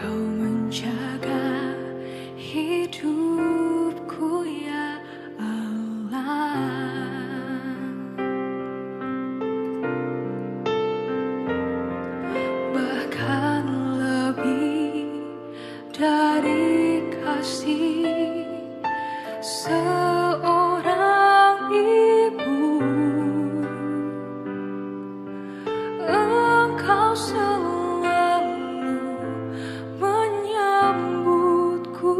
Kau menjaga hidupku ya Allah. Bahkan lebih dari kasih seorang ibu, Engkau selalu menyambutku.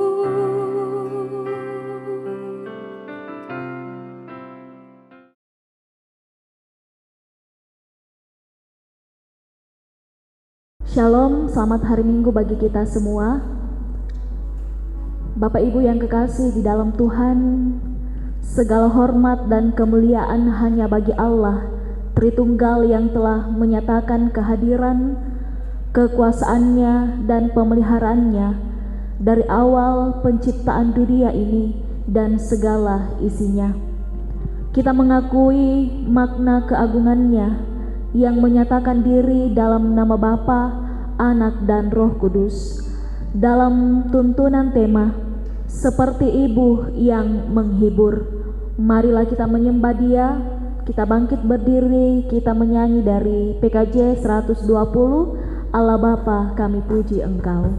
Shalom, selamat hari Minggu bagi kita semua. Bapak Ibu yang kekasih di dalam Tuhan, segala hormat dan kemuliaan hanya bagi Allah Tritunggal yang telah menyatakan kehadiran, kekuasaannya dan pemeliharaannya dari awal penciptaan dunia ini dan segala isinya. Kita mengakui makna keagungannya yang menyatakan diri dalam nama Bapa, Anak dan Roh Kudus. Dalam tuntunan tema seperti ibu yang menghibur, marilah kita menyembah Dia. Kita bangkit berdiri, kita menyanyi dari PKJ 120, Allah Bapa kami puji Engkau.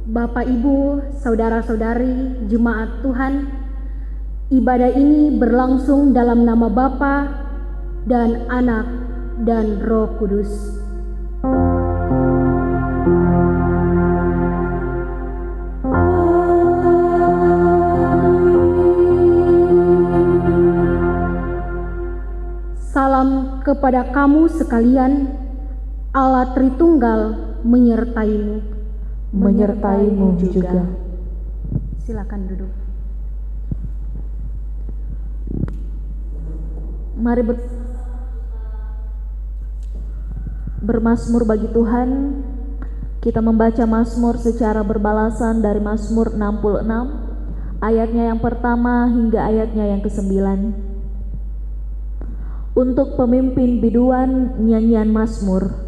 Bapak, Ibu, Saudara-saudari, Jemaat Tuhan, ibadah ini berlangsung dalam nama Bapa dan Anak dan Roh Kudus. Salam kepada kamu sekalian, Allah Tritunggal menyertaimu juga. Silakan duduk. Mari bermazmur bagi Tuhan. Kita membaca mazmur secara berbalasan dari Mazmur 66, ayatnya yang pertama hingga ayatnya yang ke-9. Untuk pemimpin biduan nyanyian mazmur.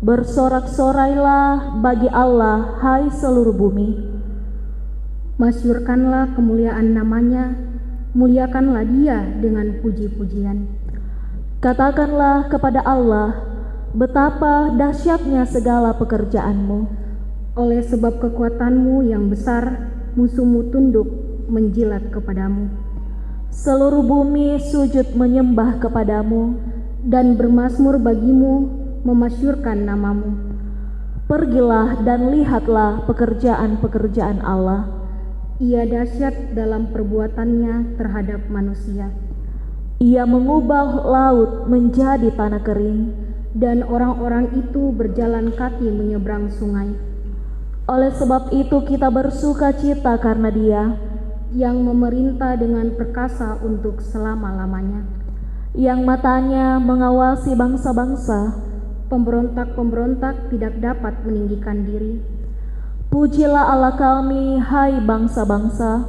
Bersorak-sorailah bagi Allah, hai seluruh bumi. Masyurkanlah kemuliaan namanya, muliakanlah Dia dengan puji-pujian. Katakanlah kepada Allah, betapa dahsyatnya segala pekerjaanmu. Oleh sebab kekuatanmu yang besar, musuhmu tunduk menjilat kepadamu. Seluruh bumi sujud menyembah kepadamu dan bermazmur bagimu, memasyurkan namamu. Pergilah dan lihatlah pekerjaan-pekerjaan Allah. Ia dahsyat dalam perbuatannya terhadap manusia. Ia mengubah laut menjadi tanah kering, dan orang-orang itu berjalan kaki menyeberang sungai. Oleh sebab itu kita bersuka cita karena Dia yang memerintah dengan perkasa untuk selama-lamanya, yang matanya mengawasi bangsa-bangsa. Pemberontak-pemberontak tidak dapat meninggikan diri. Pujilah Allah kami, hai bangsa-bangsa,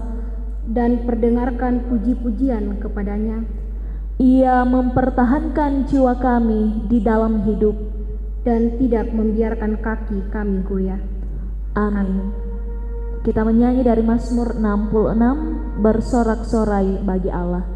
dan perdengarkan puji-pujian kepadanya. Ia mempertahankan jiwa kami di dalam hidup, dan tidak membiarkan kaki kami goyah. amin. Kita menyanyi dari Mazmur 66, bersorak-sorai bagi Allah.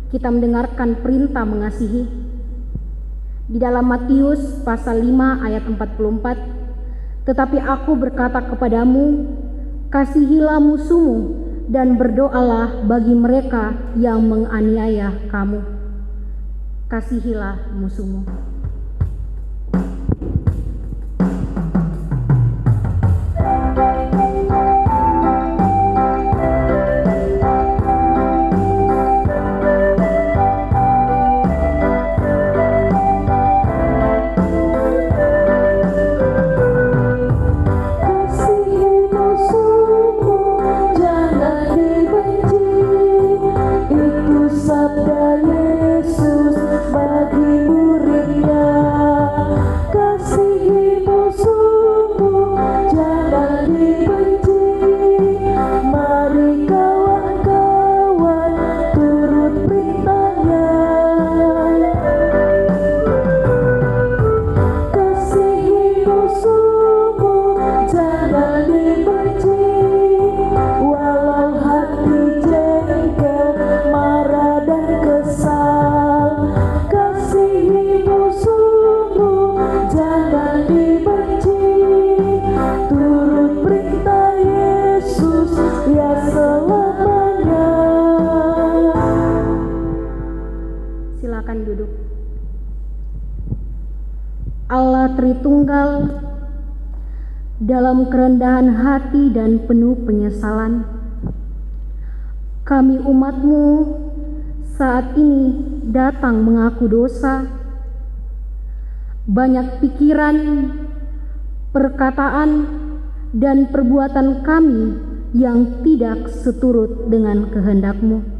Kita mendengarkan perintah mengasihi. Di dalam Matius pasal 5 ayat 44, tetapi aku berkata kepadamu, kasihilah musuhmu dan berdoalah bagi mereka yang menganiaya kamu. Kasihilah musuhmu. Silakan duduk. Allah Tritunggal, dalam kerendahan hati dan penuh penyesalan, kami umat-Mu saat ini datang mengaku dosa. Banyak pikiran, perkataan, dan perbuatan kami yang tidak seturut dengan kehendak-Mu.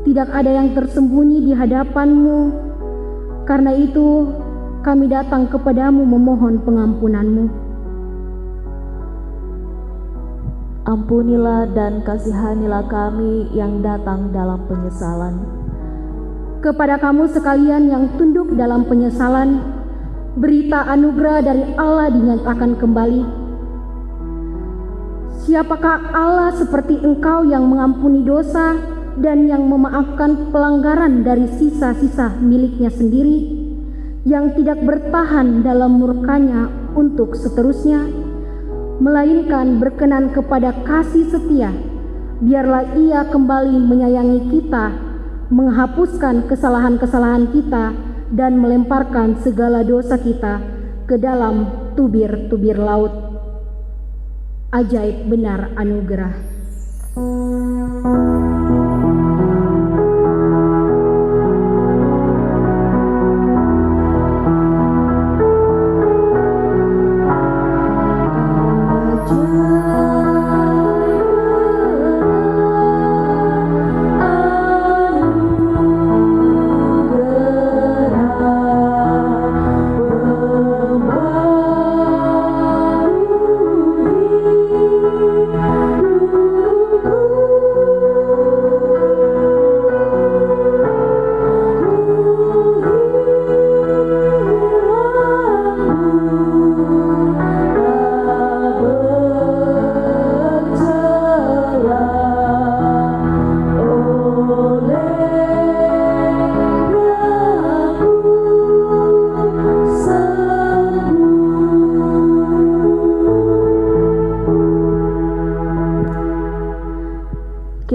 Tidak ada yang tersembunyi di hadapan-Mu. Karena itu, kami datang kepadamu memohon pengampunan-Mu. Ampunilah dan kasihanilah kami yang datang dalam penyesalan. Kepada kamu sekalian yang tunduk dalam penyesalan, berita anugerah dari Allah dinyatakan kembali. Siapakah Allah seperti Engkau yang mengampuni dosa dan yang memaafkan pelanggaran dari sisa-sisa miliknya sendiri, yang tidak bertahan dalam murkanya untuk seterusnya, melainkan berkenan kepada kasih setia. Biarlah Ia kembali menyayangi kita, menghapuskan kesalahan-kesalahan kita, dan melemparkan segala dosa kita ke dalam tubir-tubir laut. Ajaib benar anugerah.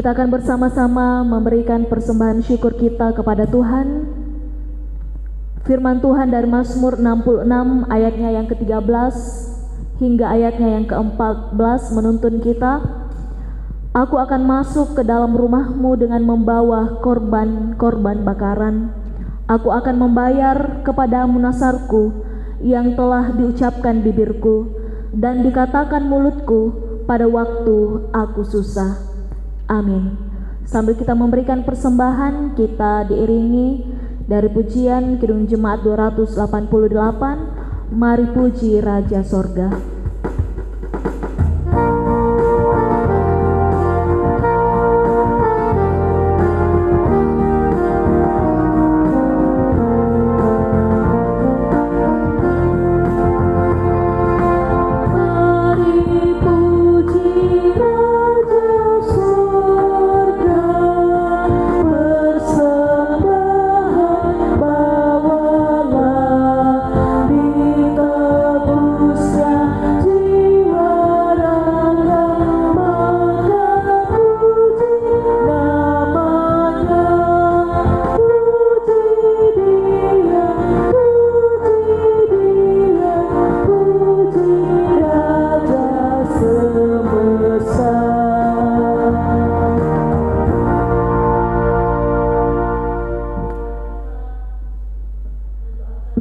kita akan bersama-sama memberikan persembahan syukur kita kepada Tuhan. Firman Tuhan dari Mazmur 66 ayatnya yang ke-13 hingga ayatnya yang ke-14 menuntun kita, "Aku akan masuk ke dalam rumahmu dengan membawa korban-korban bakaran. Aku akan membayar kepadamu nasarku yang telah diucapkan bibirku dan dikatakan mulutku pada waktu aku susah." Amin. Sambil kita memberikan persembahan, kita diiringi dari pujian Kidung Jemaat 288, "Mari puji Raja Sorga."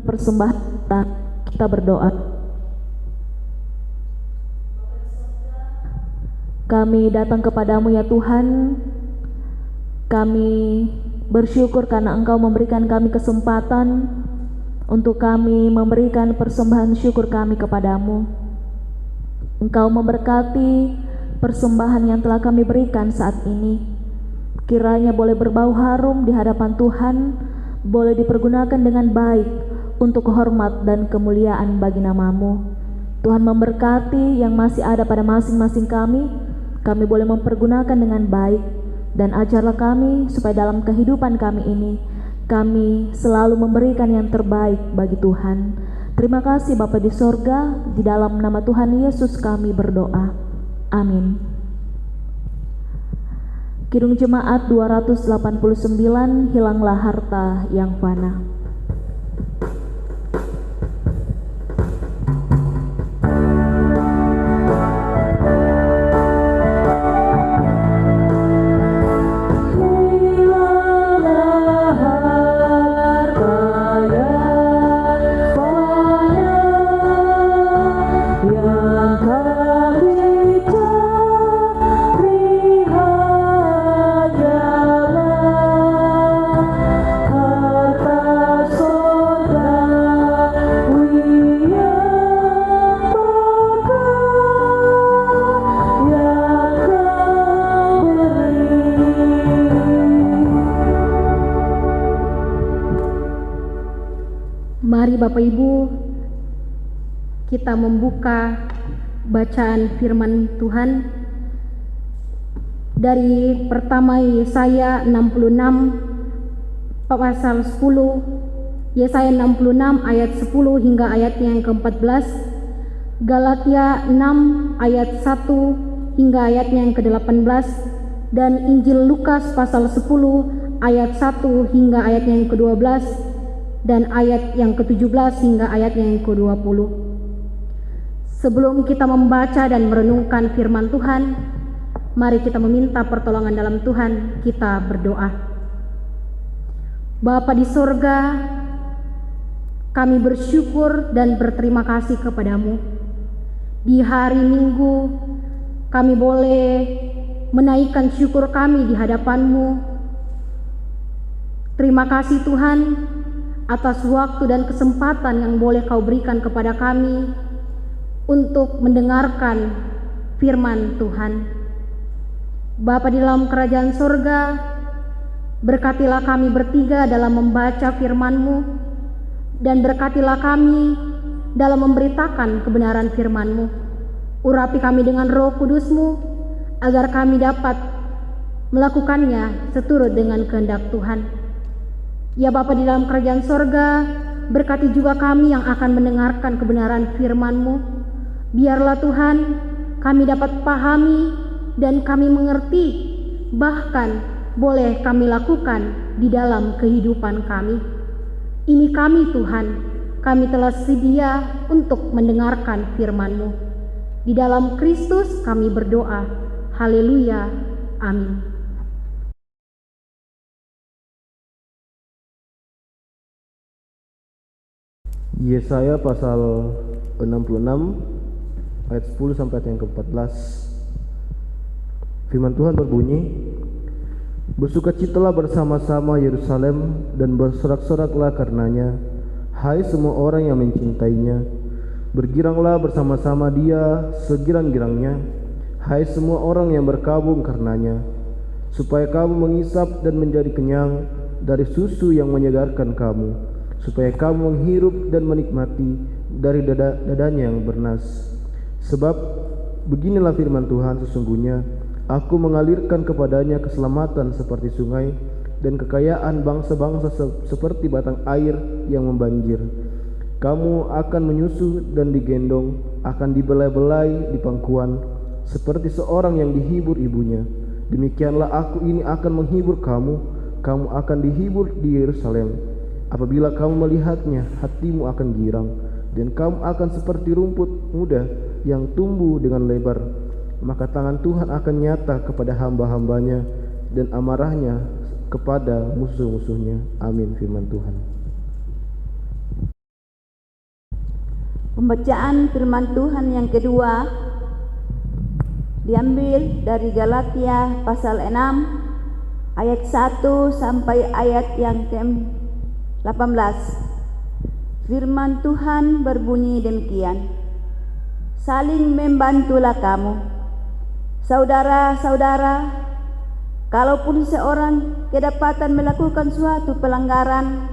Persembahan kita berdoa. Kami datang kepadamu ya Tuhan. Kami bersyukur karena Engkau memberikan kami kesempatan untuk kami memberikan persembahan syukur kami kepadamu. Engkau memberkati persembahan yang telah kami berikan saat ini. Kiranya boleh berbau harum di hadapan Tuhan, boleh dipergunakan dengan baik untuk hormat dan kemuliaan bagi nama-Mu. Tuhan memberkati yang masih ada pada masing-masing kami boleh mempergunakan dengan baik, dan ajarlah kami supaya dalam kehidupan kami ini, kami selalu memberikan yang terbaik bagi Tuhan. Terima kasih Bapa di sorga, di dalam nama Tuhan Yesus kami berdoa. Amin. Kidung Jemaat 289, "Hilanglah harta yang fana." Mari Bapak Ibu, kita membuka bacaan firman Tuhan dari pertama Yesaya 66 pasal 10, Yesaya 66 ayat 10 hingga ayat yang ke-14, Galatia 6 ayat 1 hingga ayat yang ke-18, dan Injil Lukas pasal 10 ayat 1 hingga ayat yang ke-12 dan ayat yang ke-17 hingga ayat yang ke-20. Sebelum kita membaca dan merenungkan firman Tuhan, mari kita meminta pertolongan dalam Tuhan. Kita berdoa. Bapa di sorga, kami bersyukur dan berterima kasih kepadamu. Di hari Minggu, kami boleh menaikkan syukur kami di hadapan-Mu. Terima kasih Tuhan atas waktu dan kesempatan yang boleh Kau berikan kepada kami untuk mendengarkan firman Tuhan. Bapa di dalam kerajaan sorga, berkatilah kami bertiga dalam membaca firman-Mu, dan berkatilah kami dalam memberitakan kebenaran firman-Mu. Urapi kami dengan Roh Kudus-Mu, agar kami dapat melakukannya seturut dengan kehendak Tuhan. Ya Bapa di dalam kerajaan sorga, berkati juga kami yang akan mendengarkan kebenaran firman-Mu. Biarlah Tuhan, kami dapat pahami dan kami mengerti bahkan boleh kami lakukan di dalam kehidupan kami. Ini kami Tuhan, kami telah sedia untuk mendengarkan firman-Mu. Di dalam Kristus kami berdoa. Haleluya. Amin. Yesaya pasal 66 ayat 10 sampai ayat yang ke-14. Firman Tuhan berbunyi, bersukacitalah bersama-sama Yerusalem dan bersorak-soraklah karenanya, hai semua orang yang mencintainya. Bergiranglah bersama-sama dia segirang-girangnya, hai semua orang yang berkabung karenanya, supaya kamu mengisap dan menjadi kenyang dari susu yang menyegarkan kamu, supaya kamu menghirup dan menikmati dari dadanya yang bernas. Sebab beginilah firman Tuhan, sesungguhnya Aku mengalirkan kepadanya keselamatan seperti sungai dan kekayaan bangsa-bangsa seperti batang air yang membanjir. Kamu akan menyusu dan digendong, akan dibelai-belai di pangkuan seperti seorang yang dihibur ibunya. Demikianlah aku ini akan menghibur kamu, kamu akan dihibur di Yerusalem. Apabila kamu melihatnya, hatimu akan girang, dan kamu akan seperti rumput muda yang tumbuh dengan lebar. Maka tangan Tuhan akan nyata kepada hamba-hambanya, dan amarahnya kepada musuh-musuhnya. Amin. Firman Tuhan. Pembacaan firman Tuhan yang kedua diambil dari Galatia pasal 6 ayat 1 sampai ayat yang ke-18. Firman Tuhan berbunyi demikian, saling membantulah kamu, saudara-saudara, kalaupun seorang kedapatan melakukan suatu pelanggaran,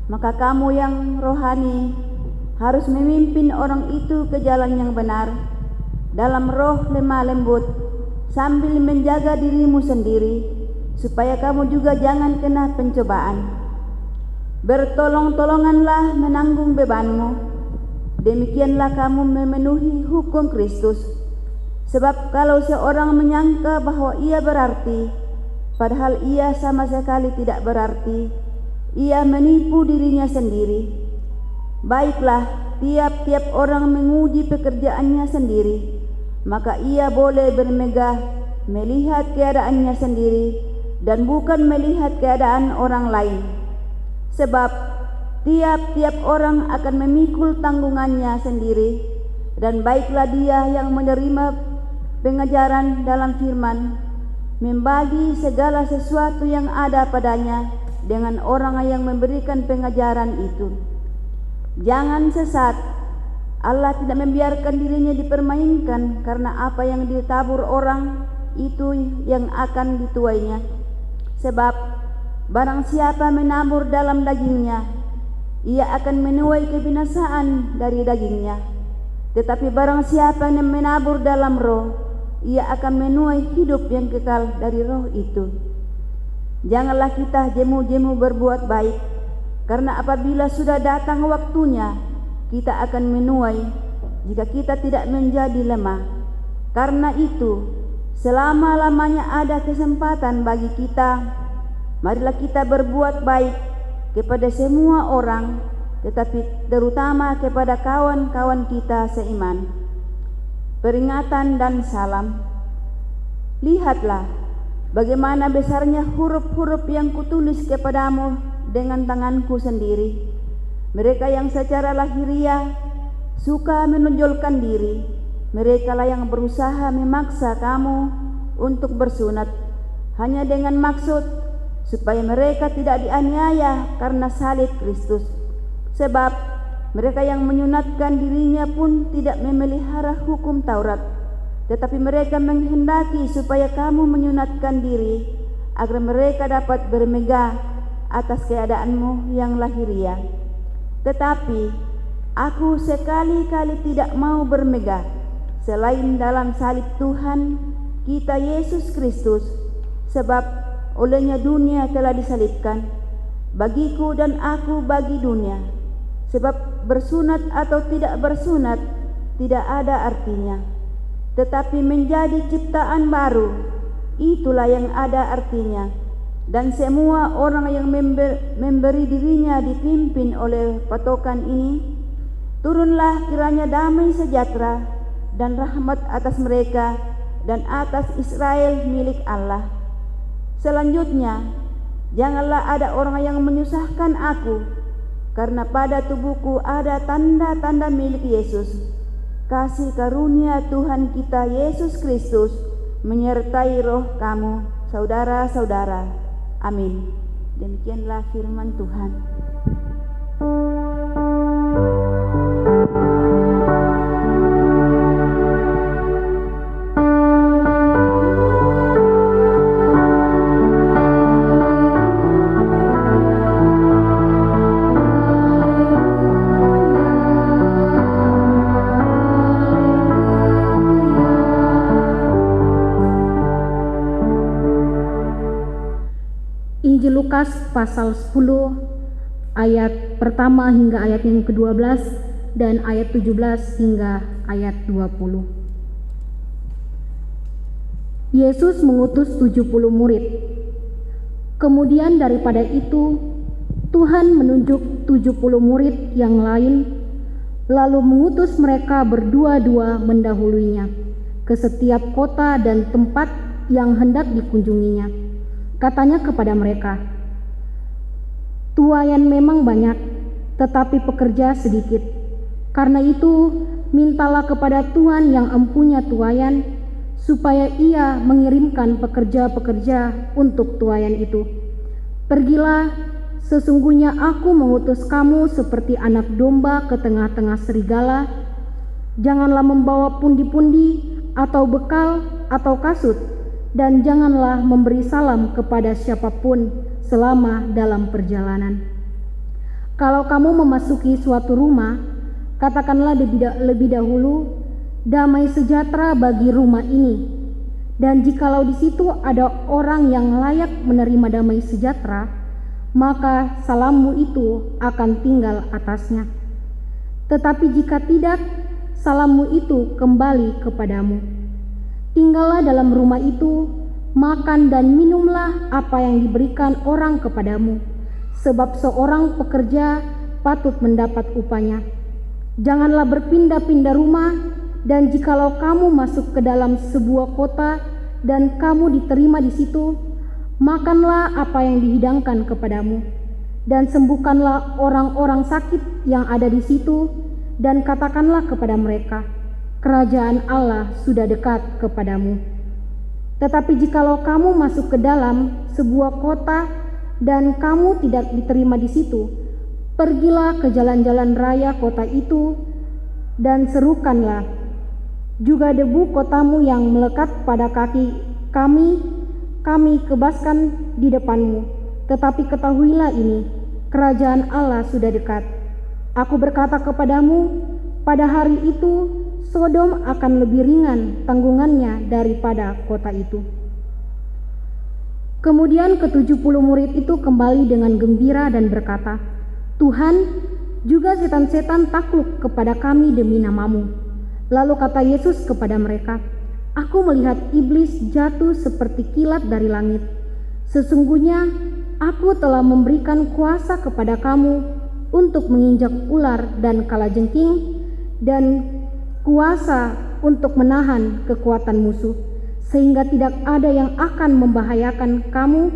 maka kamu yang rohani harus memimpin orang itu ke jalan yang benar dalam roh lemah lembut, sambil menjaga dirimu sendiri, supaya kamu juga jangan kena pencobaan. Bertolong-tolonganlah menanggung bebanmu, demikianlah kamu memenuhi hukum Kristus. Sebab kalau seorang menyangka bahwa ia berarti, padahal ia sama sekali tidak berarti, ia menipu dirinya sendiri. Baiklah, tiap-tiap orang menguji pekerjaannya sendiri, maka ia boleh bermegah melihat keadaannya sendiri dan bukan melihat keadaan orang lain. Sebab tiap-tiap orang akan memikul tanggungannya sendiri, dan baiklah dia yang menerima pengajaran dalam firman, membagi segala sesuatu yang ada padanya dengan orang yang memberikan pengajaran itu. Jangan sesat, Allah tidak membiarkan dirinya dipermainkan, karena apa yang ditabur orang itu yang akan dituainya. Sebab barang siapa menabur dalam dagingnya, ia akan menuai kebinasaan dari dagingnya. Tetapi barang siapa yang menabur dalam roh, ia akan menuai hidup yang kekal dari roh itu. Janganlah kita jemu-jemu berbuat baik, karena apabila sudah datang waktunya, kita akan menuai jika kita tidak menjadi lemah. Karena itu, selama-lamanya ada kesempatan bagi kita, marilah kita berbuat baik kepada semua orang, tetapi terutama kepada kawan-kawan kita seiman. Peringatan dan salam. Lihatlah bagaimana besarnya huruf-huruf yang kutulis kepadamu dengan tanganku sendiri. Mereka yang secara lahiriah suka menonjolkan diri, merekalah yang berusaha memaksa kamu untuk bersunat, hanya dengan maksud supaya mereka tidak dianiaya karena salib Kristus. Sebab mereka yang menyunatkan dirinya pun tidak memelihara hukum Taurat, tetapi mereka menghendaki supaya kamu menyunatkan diri, agar mereka dapat bermegah atas keadaanmu yang lahiriah. Tetapi aku sekali-kali tidak mau bermegah selain dalam salib Tuhan kita Yesus Kristus, sebab olehnya dunia telah disalibkan, bagiku dan aku bagi dunia. Sebab bersunat atau tidak bersunat tidak ada artinya, tetapi menjadi ciptaan baru itulah yang ada artinya. Dan semua orang yang memberi dirinya dipimpin oleh patokan ini, turunlah kiranya damai sejahtera dan rahmat atas mereka dan atas Israel milik Allah. Selanjutnya, janganlah ada orang yang menyusahkan aku, karena pada tubuhku ada tanda-tanda milik Yesus. Kasih karunia Tuhan kita Yesus Kristus menyertai roh kamu, saudara-saudara. Amin. Demikianlah firman Tuhan. Injil Lukas pasal 10 ayat pertama hingga ayat yang ke-12 dan ayat 17 hingga ayat 20. Yesus mengutus 70 murid. Kemudian daripada itu Tuhan menunjuk 70 murid yang lain, lalu mengutus mereka berdua-dua mendahuluinya ke setiap kota dan tempat yang hendak dikunjunginya. Katanya kepada mereka, "Tuaian memang banyak, tetapi pekerja sedikit. Karena itu, mintalah kepada Tuhan yang empunya tuaian, supaya Ia mengirimkan pekerja-pekerja untuk tuaian itu. Pergilah, sesungguhnya aku mengutus kamu seperti anak domba ke tengah-tengah serigala. Janganlah membawa pundi-pundi atau bekal atau kasut, dan janganlah memberi salam kepada siapapun selama dalam perjalanan. Kalau kamu memasuki suatu rumah, katakanlah lebih dahulu, damai sejahtera bagi rumah ini. Dan jikalau di situ ada orang yang layak menerima damai sejahtera, maka salammu itu akan tinggal atasnya. Tetapi jika tidak, salammu itu kembali kepadamu. Tinggallah dalam rumah itu, makan dan minumlah apa yang diberikan orang kepadamu, sebab seorang pekerja patut mendapat upahnya. Janganlah berpindah-pindah rumah, dan jikalau kamu masuk ke dalam sebuah kota dan kamu diterima di situ, makanlah apa yang dihidangkan kepadamu, dan sembuhkanlah orang-orang sakit yang ada di situ, dan katakanlah kepada mereka, kerajaan Allah sudah dekat kepadamu. Tetapi jikalau kamu masuk ke dalam sebuah kota dan kamu tidak diterima di situ, pergilah ke jalan-jalan raya kota itu dan serukanlah juga debu kotamu yang melekat pada kaki kami kebaskan di depanmu. Tetapi ketahuilah ini, kerajaan Allah sudah dekat. Aku berkata kepadamu, pada hari itu Sodom akan lebih ringan tanggungannya daripada kota itu." Kemudian ke-70 murid itu kembali dengan gembira dan berkata, "Tuhan, juga setan-setan takluk kepada kami demi nama-Mu." Lalu kata Yesus kepada mereka, "Aku melihat iblis jatuh seperti kilat dari langit. Sesungguhnya Aku telah memberikan kuasa kepada kamu untuk menginjak ular dan kalajengking, dan kuasa untuk menahan kekuatan musuh, sehingga tidak ada yang akan membahayakan kamu.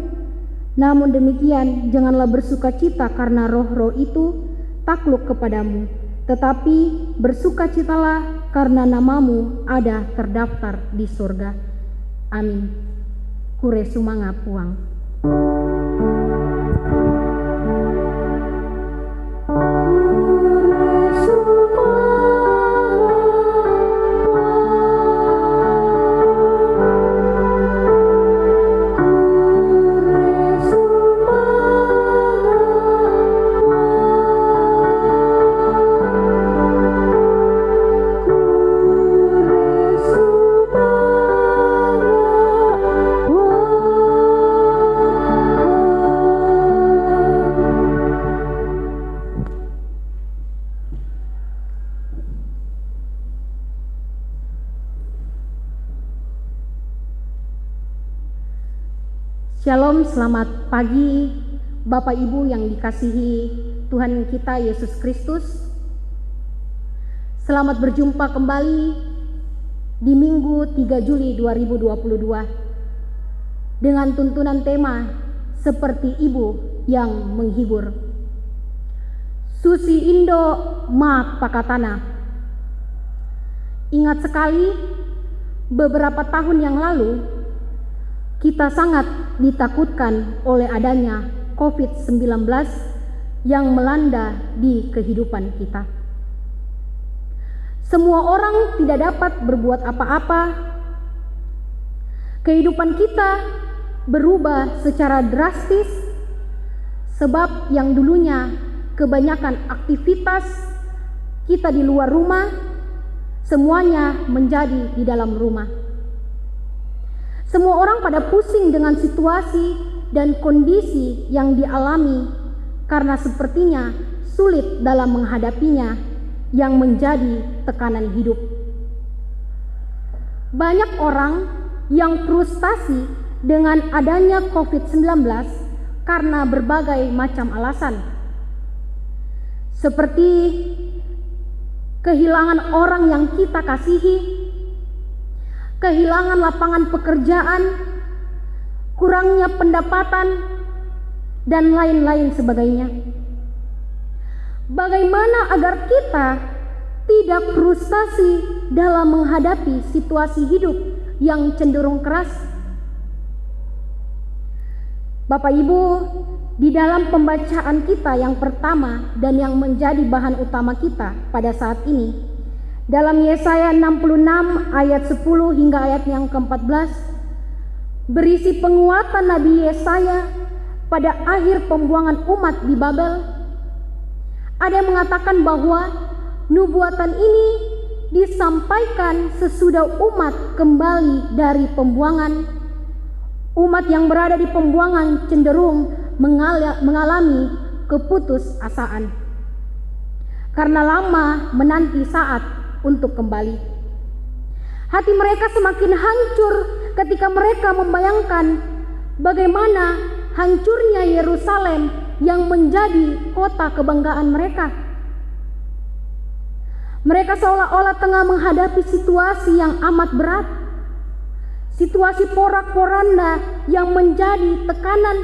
Namun demikian, janganlah bersukacita karena roh-roh itu takluk kepadamu, tetapi bersukacitalah karena namamu ada terdaftar di surga." Amin. Kure sumanga puang. Shalom, selamat pagi Bapak Ibu yang dikasihi Tuhan kita Yesus Kristus. Selamat berjumpa kembali di Minggu 3 Juli 2022 dengan tuntunan tema seperti ibu yang menghibur. Susi Indo Ma Pakatana. Ingat sekali beberapa tahun yang lalu kita sangat ditakutkan oleh adanya COVID-19 yang melanda di kehidupan kita. Semua orang tidak dapat berbuat apa-apa. Kehidupan kita berubah secara drastis sebab yang dulunya kebanyakan aktivitas kita di luar rumah, semuanya menjadi di dalam rumah. Semua orang pada pusing dengan situasi dan kondisi yang dialami karena sepertinya sulit dalam menghadapinya yang menjadi tekanan hidup. Banyak orang yang frustasi dengan adanya COVID-19 karena berbagai macam alasan. Seperti kehilangan orang yang kita kasihi, kehilangan lapangan pekerjaan, kurangnya pendapatan, dan lain-lain sebagainya. Bagaimana agar kita tidak frustasi dalam menghadapi situasi hidup yang cenderung keras? Bapak Ibu, di dalam pembacaan kita yang pertama dan yang menjadi bahan utama kita pada saat ini, dalam Yesaya 66 ayat 10 hingga ayat yang ke-14, berisi penguatan Nabi Yesaya pada akhir pembuangan umat di Babel. Ada yang mengatakan bahwa nubuatan ini disampaikan sesudah umat kembali dari pembuangan. Umat yang berada di pembuangan cenderung mengalami keputusasaan karena lama menanti saat untuk kembali. Hati mereka semakin hancur ketika mereka membayangkan bagaimana hancurnya Yerusalem yang menjadi kota kebanggaan mereka. Mereka seolah-olah tengah menghadapi situasi yang amat berat, situasi porak-poranda yang menjadi tekanan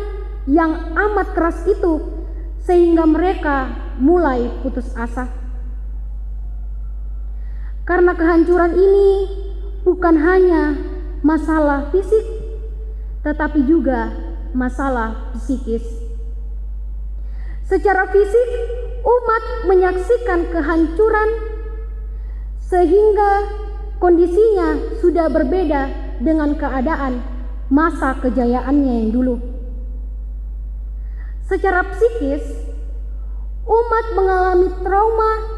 yang amat keras itu, sehingga mereka mulai putus asa. Karena kehancuran ini bukan hanya masalah fisik, tetapi juga masalah psikis. Secara fisik, umat menyaksikan kehancuran sehingga kondisinya sudah berbeda dengan keadaan masa kejayaannya yang dulu. Secara psikis, umat mengalami trauma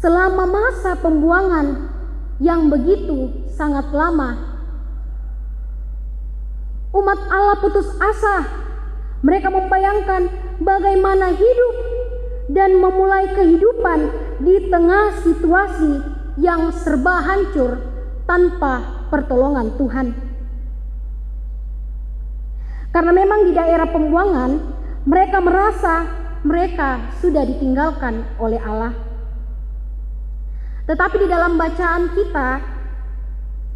selama masa pembuangan yang begitu sangat lama. Umat Allah putus asa. Mereka membayangkan bagaimana hidup dan memulai kehidupan di tengah situasi yang serba hancur tanpa pertolongan Tuhan. Karena memang di daerah pembuangan mereka merasa mereka sudah ditinggalkan oleh Allah. Tetapi di dalam bacaan kita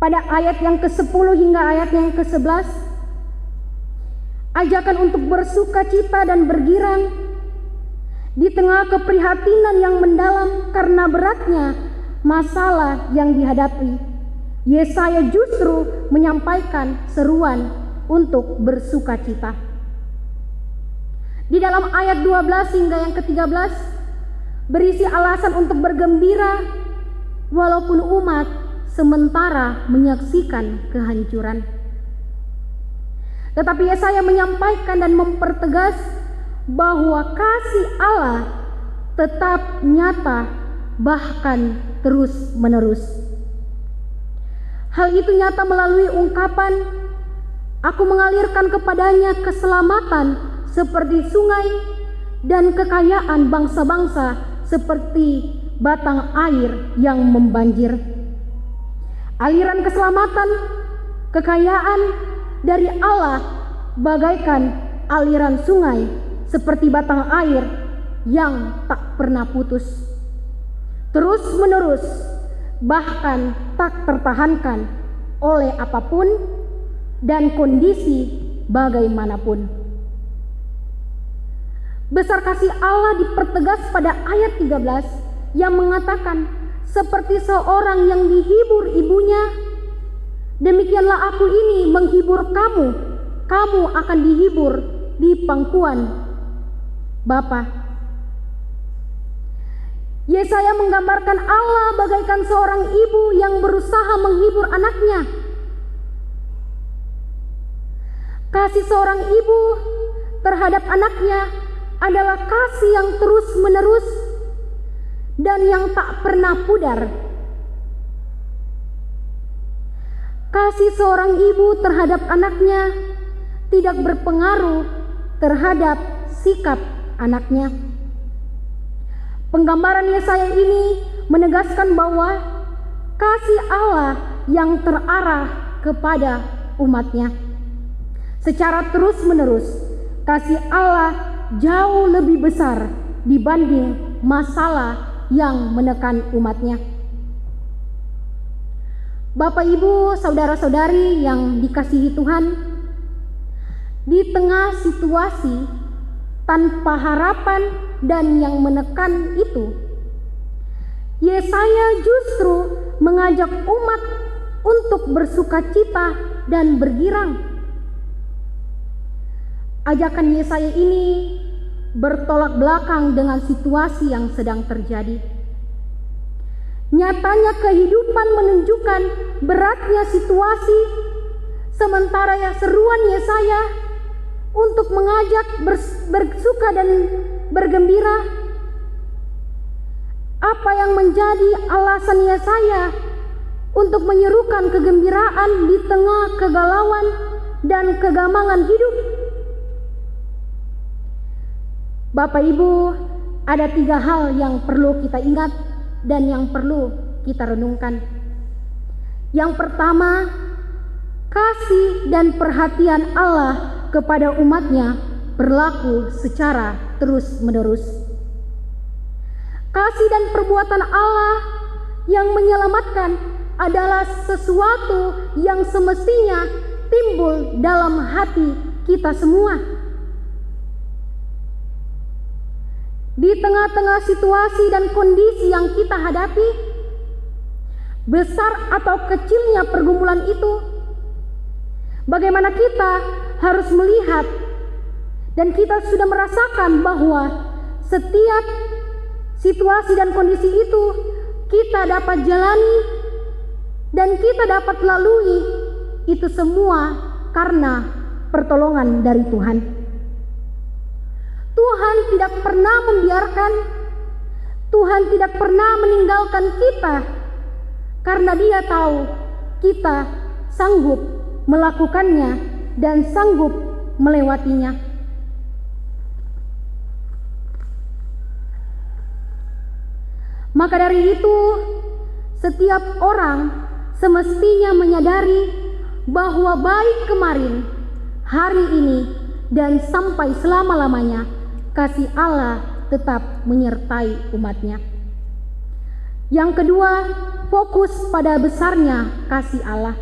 pada ayat yang ke-10 hingga ayat yang ke-11, ajakan untuk bersukacita dan bergirang di tengah keprihatinan yang mendalam karena beratnya masalah yang dihadapi. Yesaya justru menyampaikan seruan untuk bersukacita. Di dalam ayat 12 hingga yang ke-13 berisi alasan untuk bergembira walaupun umat sementara menyaksikan kehancuran. Tetapi Yesaya menyampaikan dan mempertegas bahwa kasih Allah tetap nyata bahkan terus-menerus. Hal itu nyata melalui ungkapan, "Aku mengalirkan kepadanya keselamatan seperti sungai dan kekayaan bangsa-bangsa seperti batang air yang membanjir." Aliran keselamatan, kekayaan dari Allah bagaikan aliran sungai, seperti batang air yang tak pernah putus, terus menerus, bahkan tak tertahankan oleh apapun dan kondisi bagaimanapun. Besar kasih Allah dipertegas pada ayat 13 yang mengatakan, seperti seorang yang dihibur ibunya, demikianlah aku ini menghibur kamu, kamu akan dihibur di pangkuan Bapa. Yesaya menggambarkan Allah bagaikan seorang ibu yang berusaha menghibur anaknya. Kasih seorang ibu terhadap anaknya adalah kasih yang terus-menerus dan yang tak pernah pudar. Kasih seorang ibu terhadap anaknya tidak berpengaruh terhadap sikap anaknya. Penggambaran Yesaya ini menegaskan bahwa kasih Allah yang terarah kepada umatnya. Secara terus-menerus, kasih Allah jauh lebih besar dibanding masalah yang menekan umatnya. Bapak, Ibu, saudara-saudari yang dikasihi Tuhan, di tengah situasi tanpa harapan dan yang menekan itu, Yesaya justru mengajak umat untuk bersukacita dan bergirang. Ajakan Yesaya ini bertolak belakang dengan situasi yang sedang terjadi. Nyatanya kehidupan menunjukkan beratnya situasi, sementara yang seruan Yesaya untuk mengajak bersuka dan bergembira. Apa yang menjadi alasan Yesaya untuk menyerukan kegembiraan di tengah kegalauan dan kegamangan hidup? Bapak, Ibu, ada 3 hal yang perlu kita ingat dan yang perlu kita renungkan. Yang pertama, kasih dan perhatian Allah kepada umatnya berlaku secara terus-menerus. Kasih dan perbuatan Allah yang menyelamatkan adalah sesuatu yang semestinya timbul dalam hati kita semua. Di tengah-tengah situasi dan kondisi yang kita hadapi, besar atau kecilnya pergumulan itu, bagaimana kita harus melihat dan kita sudah merasakan bahwa setiap situasi dan kondisi itu kita dapat jalani dan kita dapat lalui, itu semua karena pertolongan dari Tuhan. Tuhan tidak pernah membiarkan, Tuhan tidak pernah meninggalkan kita, karena Dia tahu kita sanggup melakukannya dan sanggup melewatinya. Maka dari itu, setiap orang semestinya menyadari bahwa baik kemarin, hari ini, dan sampai selama-lamanya, kasih Allah tetap menyertai umatnya. Yang kedua, fokus pada besarnya kasih Allah.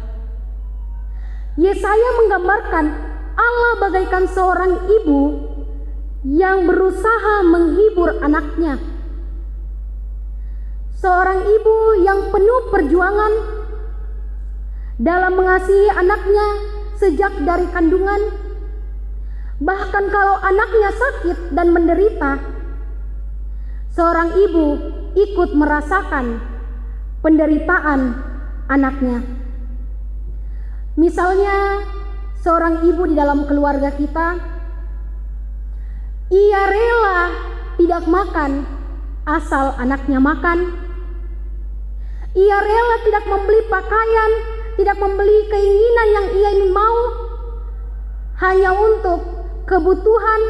Yesaya menggambarkan Allah bagaikan seorang ibu yang berusaha menghibur anaknya. Seorang ibu yang penuh perjuangan dalam mengasihi anaknya sejak dari kandungan. Bahkan kalau anaknya sakit dan menderita, seorang ibu ikut merasakan penderitaan anaknya. Misalnya, seorang ibu di dalam keluarga kita, ia rela tidak makan asal anaknya makan. Ia rela tidak membeli pakaian, tidak membeli keinginan yang ia ingin mau, hanya untuk kebutuhan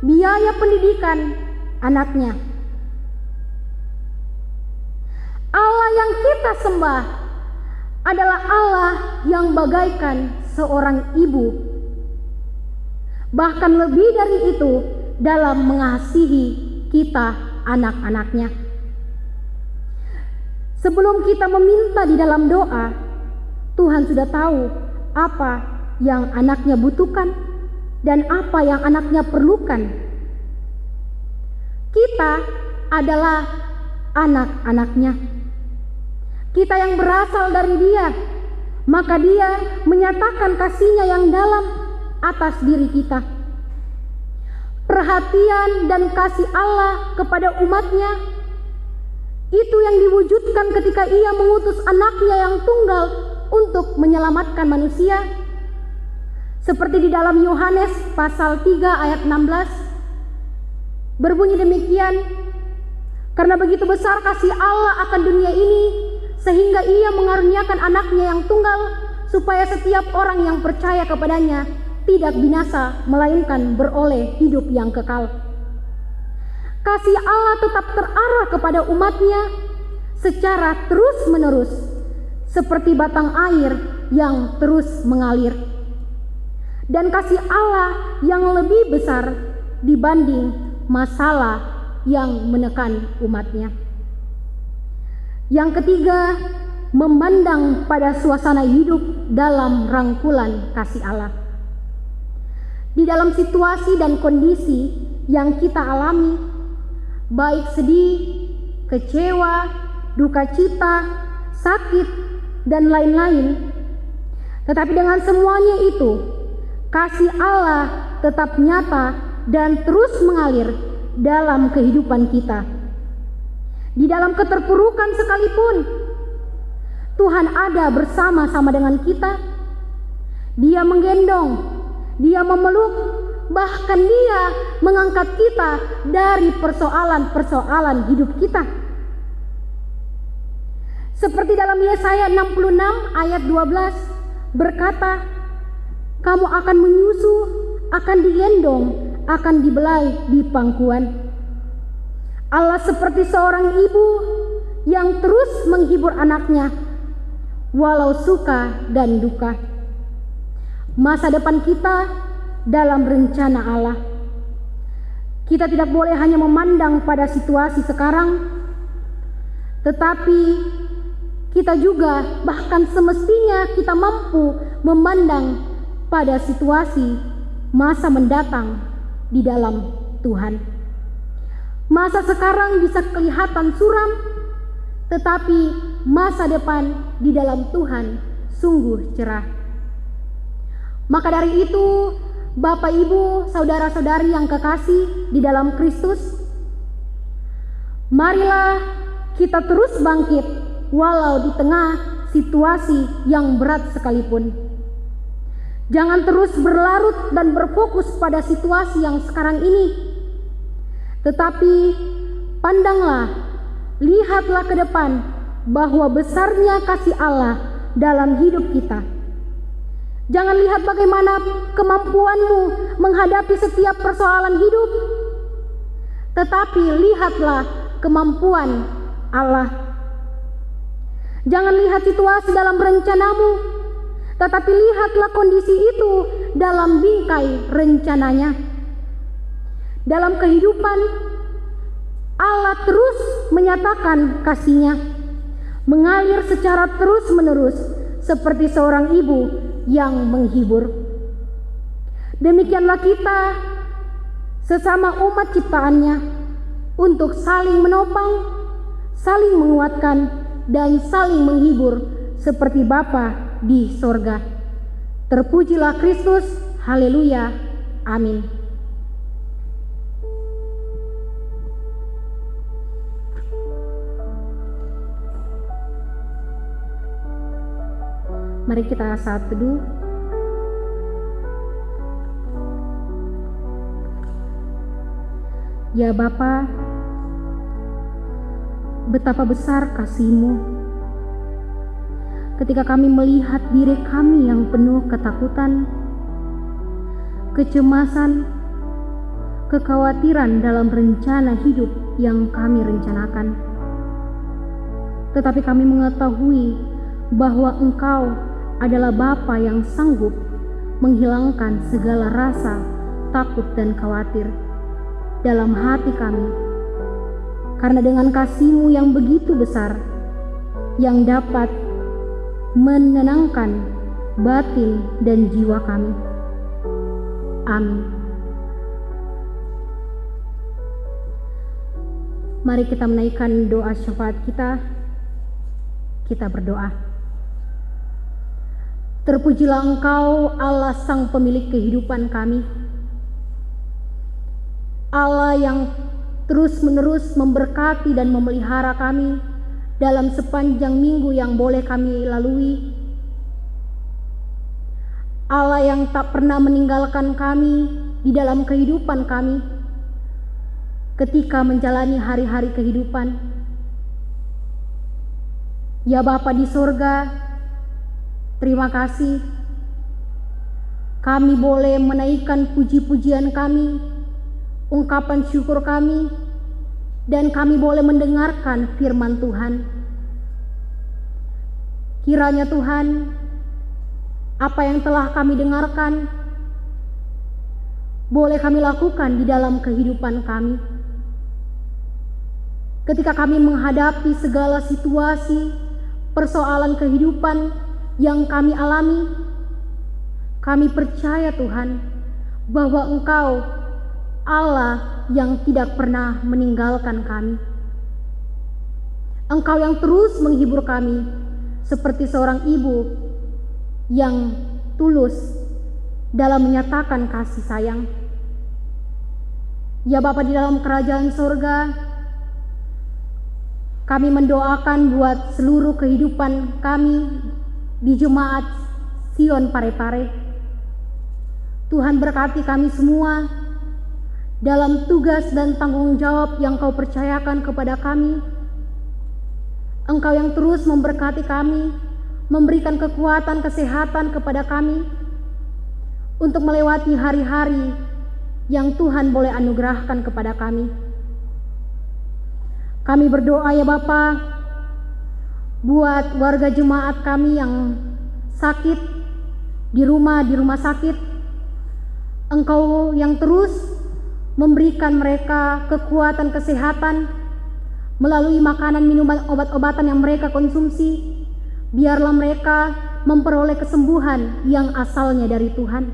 biaya pendidikan anaknya. Allah yang kita sembah adalah Allah yang bagaikan seorang ibu bahkan lebih dari itu dalam mengasihi kita anak-anaknya. Sebelum kita meminta di dalam doa, Tuhan sudah tahu apa yang anaknya butuhkan dan apa yang anaknya perlukan. Kita adalah anak-anaknya. Kita yang berasal dari Dia, maka Dia menyatakan kasih-Nya yang dalam atas diri kita. Perhatian dan kasih Allah kepada umat-Nya itu yang diwujudkan ketika Ia mengutus anaknya yang tunggal untuk menyelamatkan manusia. Seperti di dalam Yohanes pasal 3 ayat 16 berbunyi demikian, karena begitu besar kasih Allah akan dunia ini sehingga Ia mengaruniakan anaknya yang tunggal supaya setiap orang yang percaya kepadanya tidak binasa melainkan beroleh hidup yang kekal. Kasih Allah tetap terarah kepada umat-Nya secara terus-menerus seperti batang air yang terus mengalir. Dan kasih Allah yang lebih besar dibanding masalah yang menekan umat-Nya. Yang ketiga, memandang pada suasana hidup dalam rangkulan kasih Allah. Di dalam situasi dan kondisi yang kita alami, baik sedih, kecewa, duka cita, sakit, dan lain-lain, tetapi dengan semuanya itu, kasih Allah tetap nyata dan terus mengalir dalam kehidupan kita. Di dalam keterpurukan sekalipun, Tuhan ada bersama-sama dengan kita. Dia menggendong, Dia memeluk, bahkan Dia mengangkat kita dari persoalan-persoalan hidup kita. Seperti dalam Yesaya 66 ayat 12 berkata, kamu akan menyusu, akan digendong, akan dibelai di pangkuan. Allah seperti seorang ibu yang terus menghibur anaknya, walau suka dan duka. Masa depan kita dalam rencana Allah. Kita tidak boleh hanya memandang pada situasi sekarang, tetapi kita juga bahkan semestinya kita mampu memandang pada situasi masa mendatang di dalam Tuhan. Masa sekarang bisa kelihatan suram, tetapi masa depan di dalam Tuhan sungguh cerah. Maka dari itu, Bapak, Ibu, saudara-saudari yang kekasih di dalam Kristus, marilah kita terus bangkit walau di tengah situasi yang berat sekalipun. Jangan terus berlarut dan berfokus pada situasi yang sekarang ini, tetapi pandanglah, lihatlah ke depan bahwa besarnya kasih Allah dalam hidup kita. Jangan lihat bagaimana kemampuanmu menghadapi setiap persoalan hidup, tetapi lihatlah kemampuan Allah. Jangan lihat situasi dalam rencanamu, tetapi lihatlah kondisi itu dalam bingkai rencananya. Dalam kehidupan, Allah terus menyatakan kasih-Nya, mengalir secara terus-menerus seperti seorang ibu yang menghibur. Demikianlah kita sesama umat ciptaannya untuk saling menopang, saling menguatkan, dan saling menghibur seperti Bapa di sorga. Terpujilah Kristus, haleluya, amin. Mari kita saat teduh. Ya Bapa, betapa besar kasih-Mu ketika kami melihat diri kami yang penuh ketakutan, kecemasan, kekhawatiran dalam rencana hidup yang kami rencanakan. Tetapi kami mengetahui bahwa Engkau adalah Bapa yang sanggup menghilangkan segala rasa takut dan khawatir dalam hati kami, karena dengan kasih-Mu yang begitu besar, yang dapat menenangkan batin dan jiwa kami. Amin. Mari kita menaikkan doa syafaat kita. Kita berdoa. Terpujilah Engkau, Allah Sang Pemilik kehidupan kami, Allah yang terus-menerus memberkati dan memelihara kami dalam sepanjang minggu yang boleh kami lalui, Allah yang tak pernah meninggalkan kami di dalam kehidupan kami ketika menjalani hari-hari kehidupan. Ya Bapa di sorga, terima kasih kami boleh menaikkan puji-pujian kami, ungkapan syukur kami, dan kami boleh mendengarkan firman Tuhan. Kiranya Tuhan, apa yang telah kami dengarkan boleh kami lakukan di dalam kehidupan kami. Ketika kami menghadapi segala situasi, persoalan kehidupan yang kami alami, kami percaya Tuhan bahwa Engkau Allah yang tidak pernah meninggalkan kami. Engkau yang terus menghibur kami seperti seorang ibu yang tulus dalam menyatakan kasih sayang. Ya Bapa di dalam kerajaan sorga, kami mendoakan buat seluruh kehidupan kami di Jemaat Sion Parepare. Tuhan berkati kami semua dalam tugas dan tanggung jawab yang Kau percayakan kepada kami. Engkau yang terus memberkati kami, memberikan kekuatan kesehatan kepada kami untuk melewati hari-hari yang Tuhan boleh anugerahkan kepada kami. Kami berdoa ya Bapa buat warga jemaat kami yang sakit di rumah sakit. Engkau yang terus memberikan mereka kekuatan kesehatan melalui makanan, minuman, obat-obatan yang mereka konsumsi. Biarlah mereka memperoleh kesembuhan yang asalnya dari Tuhan.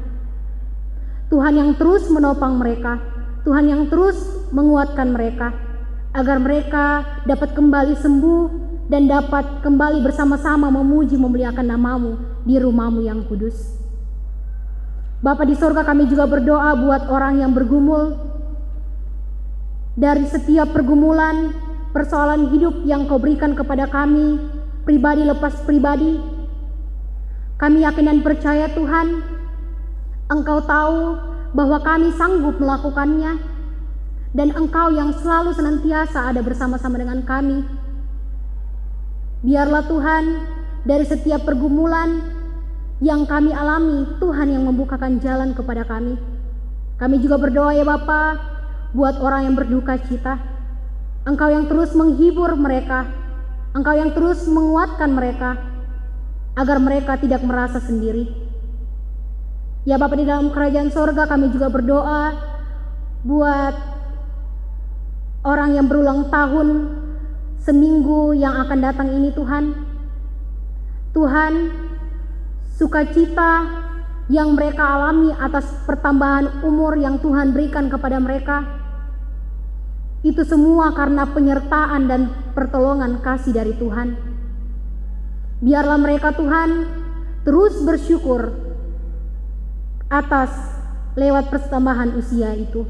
Tuhan yang terus menopang mereka, Tuhan yang terus menguatkan mereka, agar mereka dapat kembali sembuh dan dapat kembali bersama-sama memuji memuliakan nama-Mu di rumah-Mu yang kudus. Bapa di sorga, kami juga berdoa buat orang yang bergumul dari setiap pergumulan, persoalan hidup yang Kau berikan kepada kami, pribadi lepas pribadi. Kami yakin dan percaya Tuhan, Engkau tahu bahwa kami sanggup melakukannya, dan Engkau yang selalu senantiasa ada bersama-sama dengan kami. Biarlah Tuhan, dari setiap pergumulan yang kami alami, Tuhan yang membukakan jalan kepada kami. Kami juga berdoa ya Bapa, buat orang yang berduka cita. Engkau yang terus menghibur mereka, Engkau yang terus menguatkan mereka, agar mereka tidak merasa sendiri. Ya Bapa di dalam kerajaan sorga, kami juga berdoa buat orang yang berulang tahun seminggu yang akan datang ini Tuhan. Tuhan, sukacita yang mereka alami atas pertambahan umur yang Tuhan berikan kepada mereka, itu semua karena penyertaan dan pertolongan kasih dari Tuhan. Biarlah mereka Tuhan terus bersyukur atas lewat pertambahan usia itu.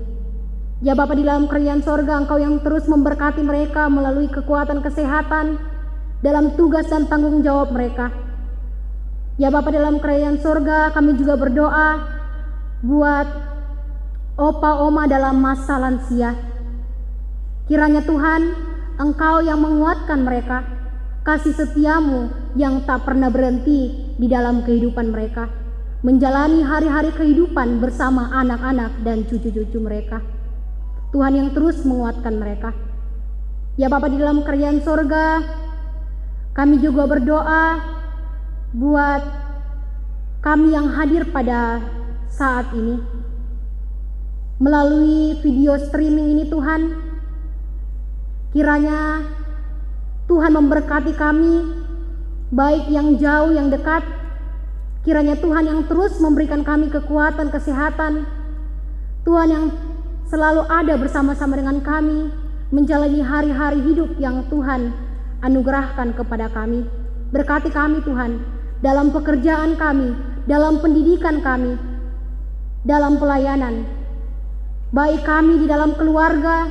Ya Bapa di dalam kerajaan sorga, Engkau yang terus memberkati mereka melalui kekuatan kesehatan dalam tugas dan tanggung jawab mereka. Ya Bapa di dalam kerajaan sorga, kami juga berdoa buat opa oma dalam masa lansia. Kiranya Tuhan, Engkau yang menguatkan mereka, kasih setia-Mu yang tak pernah berhenti di dalam kehidupan mereka, menjalani hari-hari kehidupan bersama anak-anak dan cucu-cucu mereka. Tuhan yang terus menguatkan mereka. Ya Bapa di dalam kerajaan sorga, kami juga berdoa buat kami yang hadir pada saat ini. melalui video streaming ini Tuhan. Kiranya Tuhan memberkati kami, baik yang jauh yang dekat. Kiranya Tuhan yang terus memberikan kami kekuatan, kesehatan. Tuhan yang selalu ada bersama-sama dengan kami, menjalani hari-hari hidup yang Tuhan anugerahkan kepada kami. Berkati kami Tuhan, dalam pekerjaan kami, dalam pendidikan kami, dalam pelayanan. Baik kami di dalam keluarga,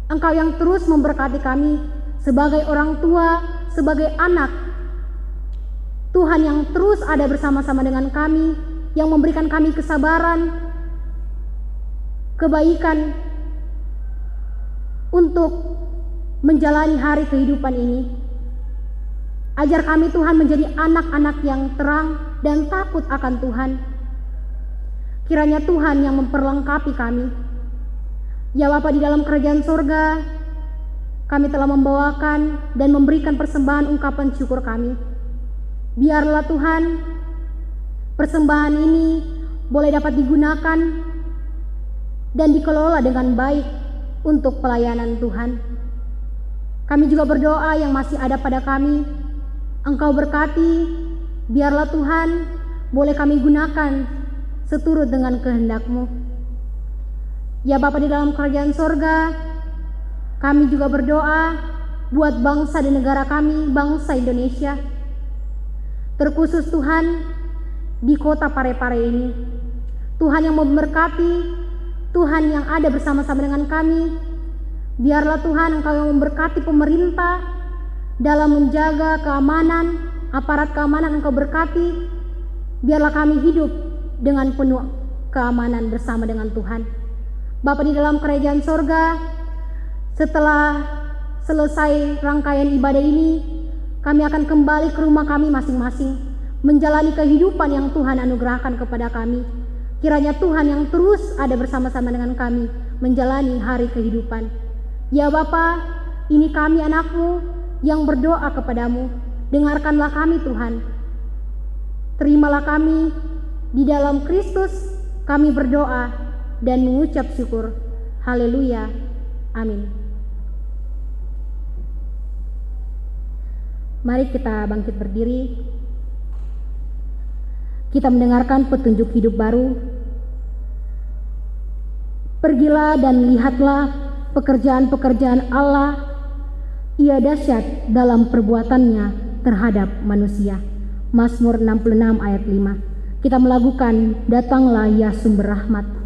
Engkau yang terus memberkati kami sebagai orang tua, sebagai anak. Tuhan yang terus ada bersama-sama dengan kami, yang memberikan kami kesabaran, kebaikan untuk menjalani hari kehidupan ini. Ajar kami Tuhan menjadi anak-anak yang terang dan takut akan Tuhan. Kiranya Tuhan yang memperlengkapi kami. Ya Bapa di dalam kerajaan sorga, kami telah membawakan dan memberikan persembahan ungkapan syukur kami. Biarlah Tuhan, persembahan ini boleh dapat digunakan dan dikelola dengan baik untuk pelayanan Tuhan. Kami juga berdoa yang masih ada pada kami, Engkau berkati, biarlah Tuhan boleh kami gunakan seturut dengan kehendak-Mu. Ya Bapa di dalam kerajaan sorga, kami juga berdoa buat bangsa dan negara kami, bangsa Indonesia. Terkhusus Tuhan di kota Parepare ini, Tuhan yang memberkati, Tuhan yang ada bersama-sama dengan kami. Biarlah Tuhan Engkau yang memberkati pemerintah dalam menjaga keamanan, aparat keamanan Engkau berkati. Biarlah kami hidup dengan penuh keamanan bersama dengan Tuhan. Bapa di dalam kerajaan sorga, setelah selesai rangkaian ibadah ini, kami akan kembali ke rumah kami masing-masing, menjalani kehidupan yang Tuhan anugerahkan kepada kami. Kiranya Tuhan yang terus ada bersama-sama dengan kami, menjalani hari kehidupan. Ya Bapa, ini kami anak-Mu yang berdoa kepadamu. Dengarkanlah kami Tuhan. Terimalah kami, di dalam Kristus kami berdoa dan mengucap syukur. Haleluya. Amin. Mari kita bangkit berdiri. Kita mendengarkan petunjuk hidup baru. Pergilah dan lihatlah pekerjaan-pekerjaan Allah. Ia dahsyat dalam perbuatannya terhadap manusia. Mazmur 66 ayat 5. Kita melakukan datanglah ya sumber rahmat.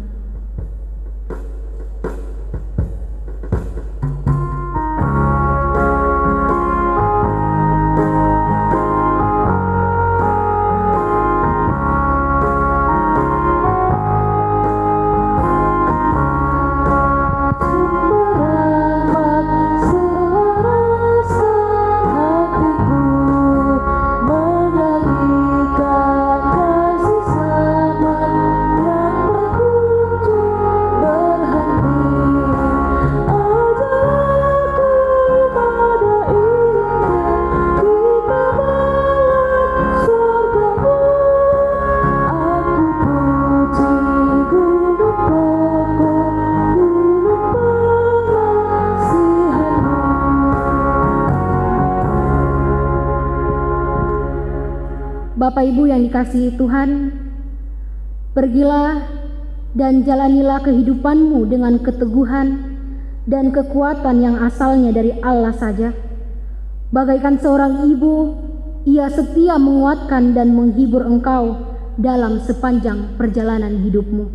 Bapak Ibu yang dikasihi Tuhan, pergilah dan jalanilah kehidupanmu dengan keteguhan dan kekuatan yang asalnya dari Allah saja. Bagaikan seorang ibu, ia setia menguatkan dan menghibur engkau dalam sepanjang perjalanan hidupmu.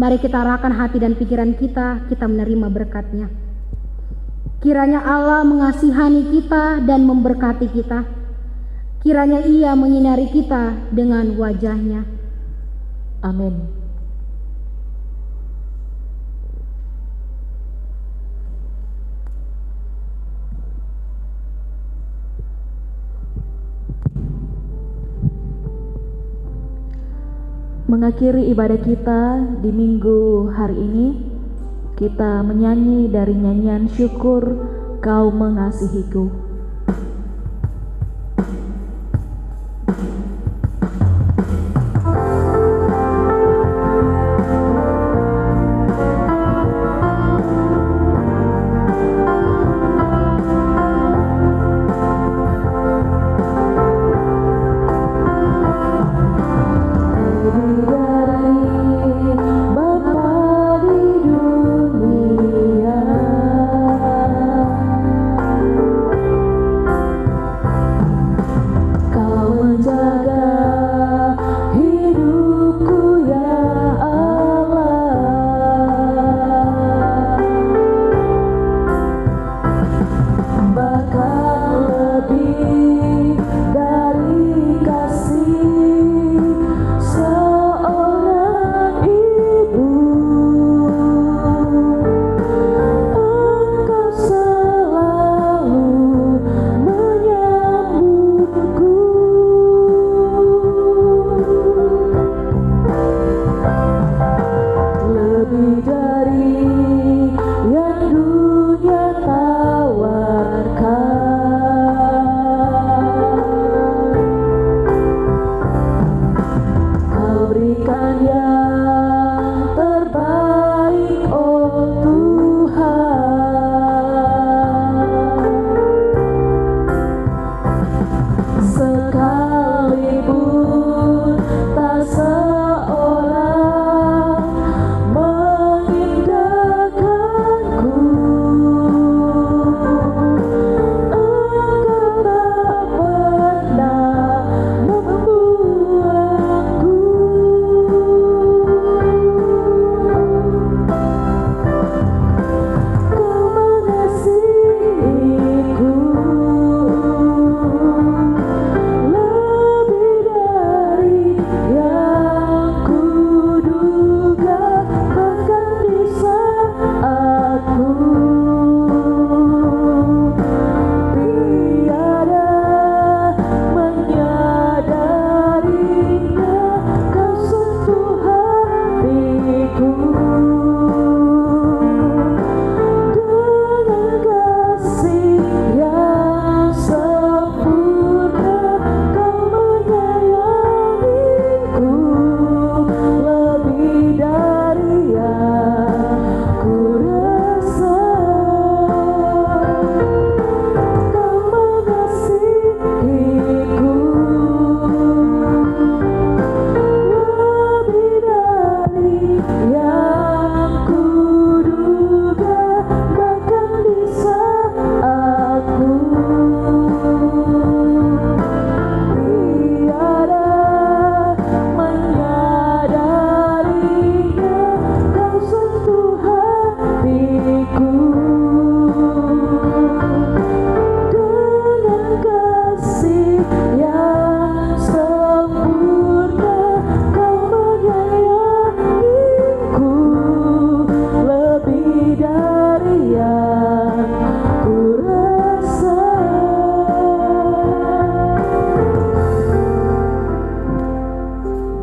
Mari kita arahkan hati dan pikiran kita menerima berkat-Nya. Kiranya Allah mengasihani kita dan memberkati kita. Kiranya Ia menyinari kita dengan wajah-Nya. Amin. Mengakhiri ibadah kita di minggu hari ini, kita menyanyi dari nyanyian syukur, Kau mengasihiku.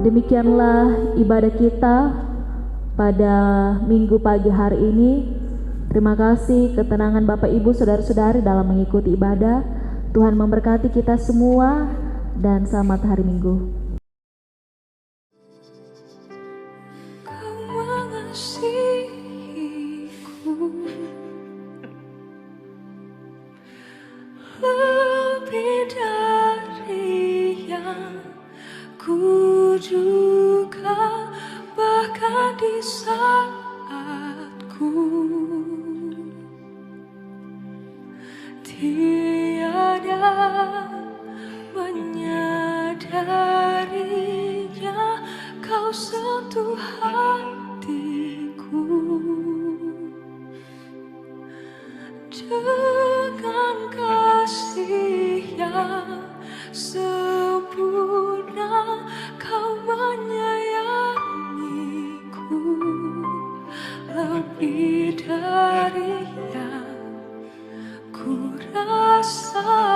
Demikianlah ibadah kita pada minggu pagi hari ini. Terima kasih ketenangan Bapak Ibu Saudara-saudari dalam mengikuti ibadah. Tuhan memberkati kita semua dan selamat hari Minggu. Kau mengasihiku lebih dari yang ku duga, bahkan di saat ku tiada menyadarinya, kau sentuh hatiku dengan kasih yang sempurna. Kau menyayangiku lebih dari yang ku rasa.